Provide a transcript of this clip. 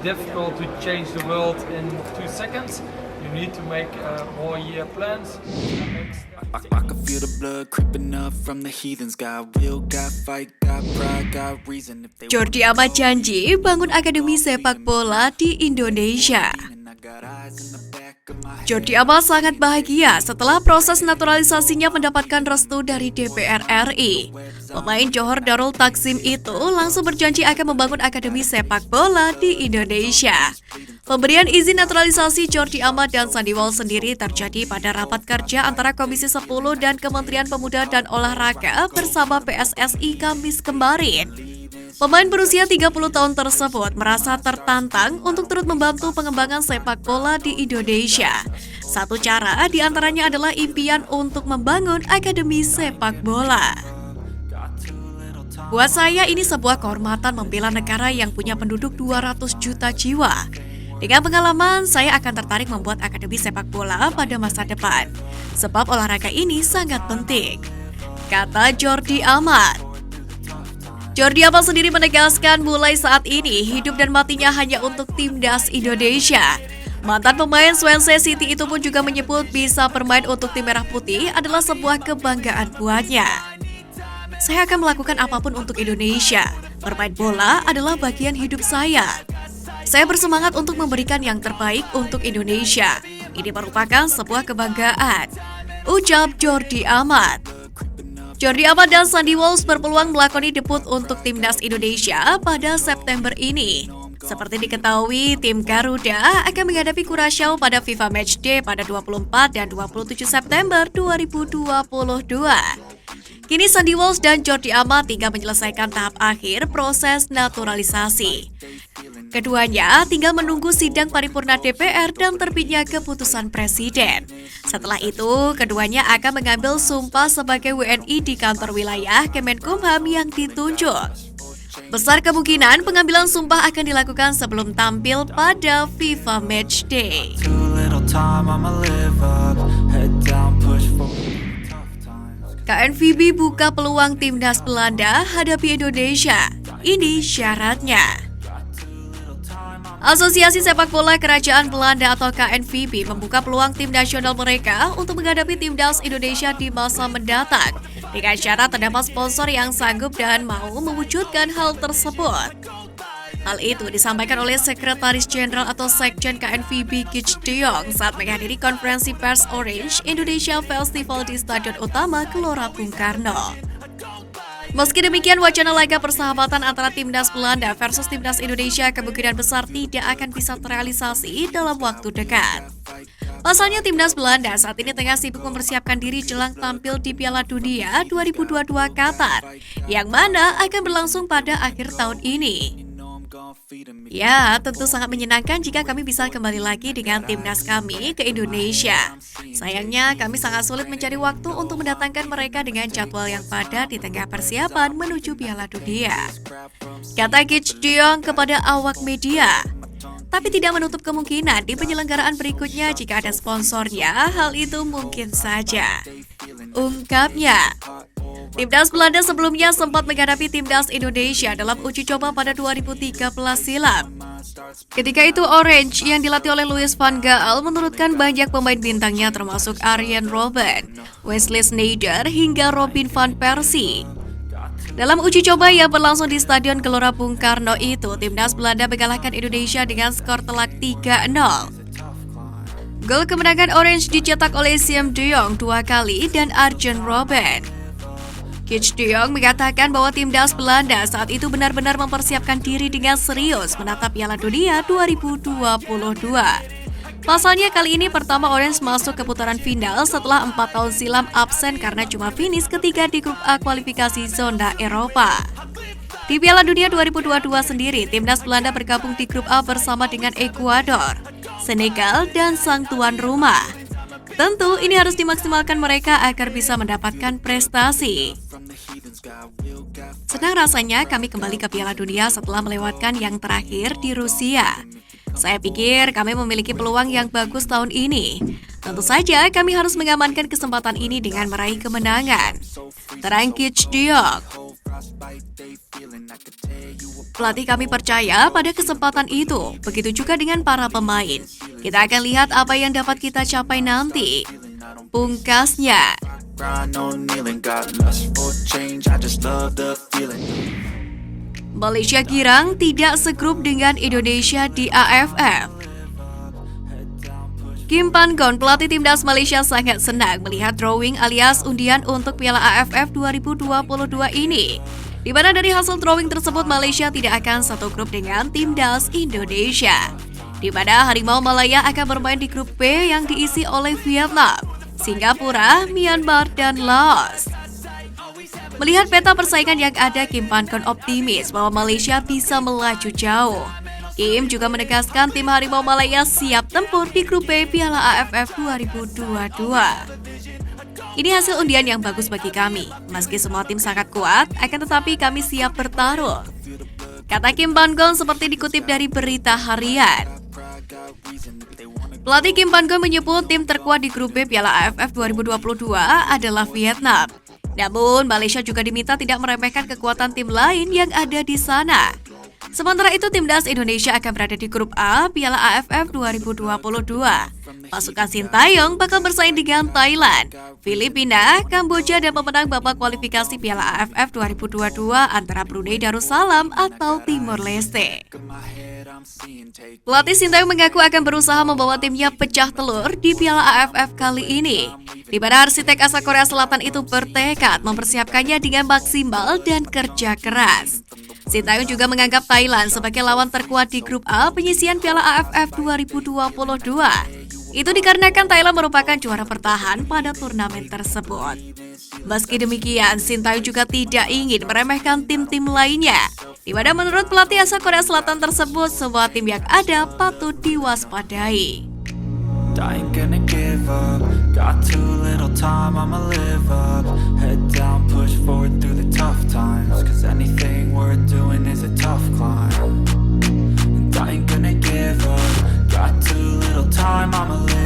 Difficult to change the world in 2 seconds. You need to make more year plans. I can feel the blood creeping up from the heathens. Got will, got fight, got pride, got reason. If they Jordi Amat janji bangun akademi sepak bola di Indonesia. I got eyes in the back of my head. Jordi Amat sangat bahagia setelah proses naturalisasinya mendapatkan restu dari DPR RI. Pemain Johor Darul Takzim itu langsung berjanji akan membangun akademi sepak bola di Indonesia. Pemberian izin naturalisasi Jordi Amat dan Sandy Walsh sendiri terjadi pada rapat kerja antara Komisi 10 dan Kementerian Pemuda dan Olahraga bersama PSSI Kamis kemarin. Pemain berusia 30 tahun tersebut merasa tertantang untuk turut membantu pengembangan sepak bola di Indonesia. Satu cara diantaranya adalah impian untuk membangun akademi sepak bola. Buat saya ini sebuah kehormatan membela negara yang punya penduduk 200 juta jiwa. Dengan pengalaman, saya akan tertarik membuat akademi sepak bola pada masa depan. Sebab olahraga ini sangat penting, kata Jordi Amat. Jordi Amat sendiri menegaskan mulai saat ini hidup dan matinya hanya untuk timnas Indonesia. Mantan pemain Swansea City itu pun juga menyebut bisa bermain untuk tim merah putih adalah sebuah kebanggaan buatnya. Saya akan melakukan apapun untuk Indonesia. Bermain bola adalah bagian hidup saya. Saya bersemangat untuk memberikan yang terbaik untuk Indonesia. Ini merupakan sebuah kebanggaan, ucap Jordi Amat. Jordi Amat dan Sandy Walsh berpeluang melakoni debut untuk timnas Indonesia pada September ini. Seperti diketahui, tim Garuda akan menghadapi Curaçao pada FIFA Matchday pada 24 dan 27 September 2022. Kini Sandy Walsh dan Jordi Amat tinggal menyelesaikan tahap akhir proses naturalisasi. Keduanya tinggal menunggu sidang paripurna DPR dan terbitnya keputusan Presiden. Setelah itu, keduanya akan mengambil sumpah sebagai WNI di kantor wilayah Kemenkumham yang ditunjuk. Besar kemungkinan pengambilan sumpah akan dilakukan sebelum tampil pada FIFA Matchday. Too little time, I'ma live up. Head down, push forward. KNVB buka peluang timnas Belanda hadapi Indonesia. Ini syaratnya. Asosiasi Sepak Bola Kerajaan Belanda atau KNVB membuka peluang tim nasional mereka untuk menghadapi timnas Indonesia di masa mendatang dengan syarat terdapat sponsor yang sanggup dan mau mewujudkan hal tersebut. Hal itu disampaikan oleh Sekretaris Jenderal atau Sekjen KNVB Kich De Jong saat menghadiri konferensi pers Orange Indonesia Festival di Stadion Utama Gelora Bung Karno. Meski demikian, wacana laga persahabatan antara timnas Belanda versus timnas Indonesia kemungkinan besar tidak akan bisa terrealisasi dalam waktu dekat. Pasalnya timnas Belanda saat ini tengah sibuk mempersiapkan diri jelang tampil di Piala Dunia 2022 Qatar, yang mana akan berlangsung pada akhir tahun ini. Ya, tentu sangat menyenangkan jika kami bisa kembali lagi dengan timnas kami ke Indonesia. Sayangnya, kami sangat sulit mencari waktu untuk mendatangkan mereka dengan jadwal yang padat di tengah persiapan menuju Piala Dunia, kata Kich De Jong kepada awak media. Tapi tidak menutup kemungkinan di penyelenggaraan berikutnya jika ada sponsornya, hal itu mungkin saja, ungkapnya. Timnas Belanda sebelumnya sempat menghadapi timnas Indonesia dalam uji coba pada 2013 silam. Ketika itu Orange yang dilatih oleh Louis van Gaal menurunkan banyak pemain bintangnya termasuk Arjen Robben, Wesley Sneijder hingga Robin van Persie. Dalam uji coba yang berlangsung di Stadion Gelora Bung Karno itu, timnas Belanda mengalahkan Indonesia dengan skor telak 3-0. Gol kemenangan Orange dicetak oleh Siem de Jong 2 kali dan Arjen Robben. Kich De Jong mengatakan bahwa timnas Belanda saat itu benar-benar mempersiapkan diri dengan serius menatap Piala Dunia 2022. Pasalnya kali ini pertama Orange masuk ke putaran final setelah 4 tahun silam absen karena cuma finish ketiga di grup A kualifikasi zona Eropa. Di Piala Dunia 2022 sendiri, timnas Belanda bergabung di grup A bersama dengan Ekuador, Senegal, dan sang tuan rumah. Tentu ini harus dimaksimalkan mereka agar bisa mendapatkan prestasi. Senang rasanya kami kembali ke Piala Dunia setelah melewatkan yang terakhir di Rusia. Saya pikir kami memiliki peluang yang bagus tahun ini. Tentu saja kami harus mengamankan kesempatan ini dengan meraih kemenangan, terang Kich De Jong. Pelatih kami percaya pada kesempatan itu. Begitu juga dengan para pemain. Kita akan lihat apa yang dapat kita capai nanti. Pungkasnya. Grind, no kneeling, got lust for change, I just love the feeling. Malaysia girang tidak segrup dengan Indonesia di AFF. Kim Pan-gon, pelatih timnas Malaysia sangat senang melihat drawing alias undian untuk Piala AFF 2022 ini. Di mana dari hasil drawing tersebut Malaysia tidak akan satu grup dengan timnas Indonesia. Di mana Harimau Malaya akan bermain di grup B yang diisi oleh Vietnam, Singapura, Myanmar, dan Laos. Melihat peta persaingan yang ada, Kim Pan-gon optimis bahwa Malaysia bisa melaju jauh. Kim juga menegaskan tim Harimau Malaya siap tempur di grup B Piala AFF 2022. Ini hasil undian yang bagus bagi kami. Meski semua tim sangat kuat, akan tetapi kami siap bertaruh. Kata Kim Pan-gon seperti dikutip dari berita harian. Pelatih Kim Pan-gon menyebut tim terkuat di grup B Piala AFF 2022 adalah Vietnam. Namun, Malaysia juga diminta tidak meremehkan kekuatan tim lain yang ada di sana. Sementara itu, timnas Indonesia akan berada di grup A Piala AFF 2022. Pasukan Sintayong bakal bersaing dengan Thailand, Filipina, Kamboja, dan pemenang babak kualifikasi Piala AFF 2022 antara Brunei Darussalam atau Timor Leste. Pelatih Sintayong mengaku akan berusaha membawa timnya pecah telur di Piala AFF kali ini, di mana arsitek asal Korea Selatan itu bertekad mempersiapkannya dengan maksimal dan kerja keras. Sintayong juga menganggap Thailand sebagai lawan terkuat di grup A penyisian Piala AFF 2022. Itu dikarenakan Thailand merupakan juara bertahan pada turnamen tersebut. Meski demikian, Sintayong juga tidak ingin meremehkan tim-tim lainnya, di mana menurut pelatih asal Korea Selatan tersebut, semua tim yang ada patut diwaspadai. I ain't gonna give up, got too little time, I'ma live up. Head down, push forward through the tough times, cause anything worth doing is a tough climb. And I ain't gonna give up, got too little time, I'ma live